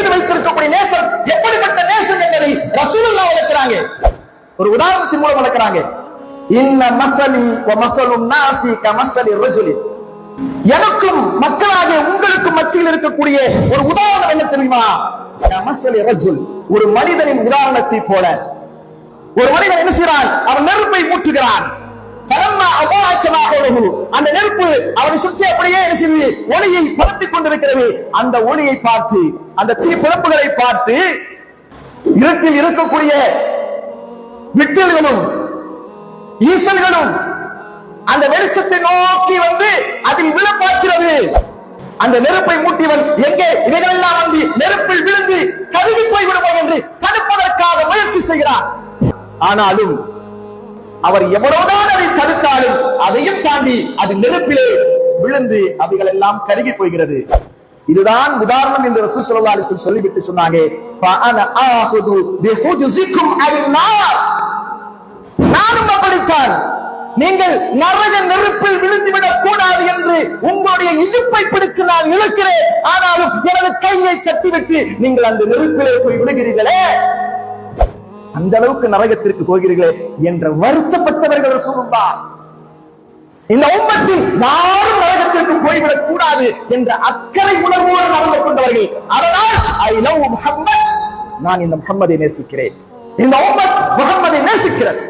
மீது வைத்திருக்கக்கூடிய நேசம் எப்படிப்பட்ட நேசம் என்பதை ரசூலுல்லாஹ் வளர்க்கிறாங்க. ஒரு உதாரணத்தின் மூலம் வளர்க்கிறாங்க. இன்ன மஸலி வ மஸலுன் நாஸி கமஸலி ரஜுலி. எனக்கும் மக்களாகிய உங்களுக்கு மத்தியில் இருக்கக்கூடிய ஒரு உதாரணம் என்ன தெரியுமா? கமஸலி ரஜுல், ஒரு மனிதனின் உதாரணத்தை போல. ஒரு மனிதன் என்ன செய்கிறான்? அவன் நெருப்பை மூட்டுகிறான். அந்த நெருப்பு அவனை சுற்றி அப்படியே ஒளியை பரப்பிக் கொண்டிருக்கிறது. அந்த ஒளியை பார்த்து, அந்த தீ பிழம்புகளை பார்த்து, இருட்டில் இருக்கக்கூடிய விட்டல்களும் ஈசல்களும் அந்த வெளிச்சத்தை நோக்கி வந்து அதில் விழ பார்க்கிறது. அந்த நெருப்பை மூட்டியவன் எங்கே இவைகளெல்லாம் வந்து நெருப்பில் விழுந்து கருகி போய்விடுவோம் என்று தடுப்பதற்காக முயற்சி செய்கிறான். ஆனாலும் அவர் எவ்வளவுதான் அதை தடுத்தாலும் அதையும் தாண்டி அது நெருப்பிலே விழுந்து அவைகள் எல்லாம் கருகி போகிறது. இதுதான் உதாரணம் என்று ரசூல் ஸல்லல்லாஹு அலைஹி வஸல்லம் சொல்லிவிட்டு சொன்னாங்க, ஃபஅனா ஆஹுது பிஹுஜுஸிக்கும் அன்-நார். நானும் அப்படித்தான். நீங்கள் நரக நெருப்பில் விழுந்து விடக் கூடாது என்று உங்களுடைய இடுப்பை பிடித்து நான் இழுக்கிறேன். ஆனாலும் எனது கையை கட்டிவிட்டு நீங்கள் அந்த நெருப்பிலே போய் விடுகிறீர்களே, அந்த அளவுக்கு நரகத்திற்கு போகிறீர்களே என்று வருத்தப்பட்டவர்கள் ரசூலுல்லாஹ். இந்த உம்மத்தில் யாரும் நரகத்திற்கு போய்விடக் கூடாது என்ற அக்கறை உணர்வோடு நடந்து கொண்டவர்கள். அதனால் ஐ லவ் முஹம்மத், நான் இந்த முஹம்மதை நேசிக்கிறேன், இந்த உம்மத் முஹம்மதை நேசிக்கிறது.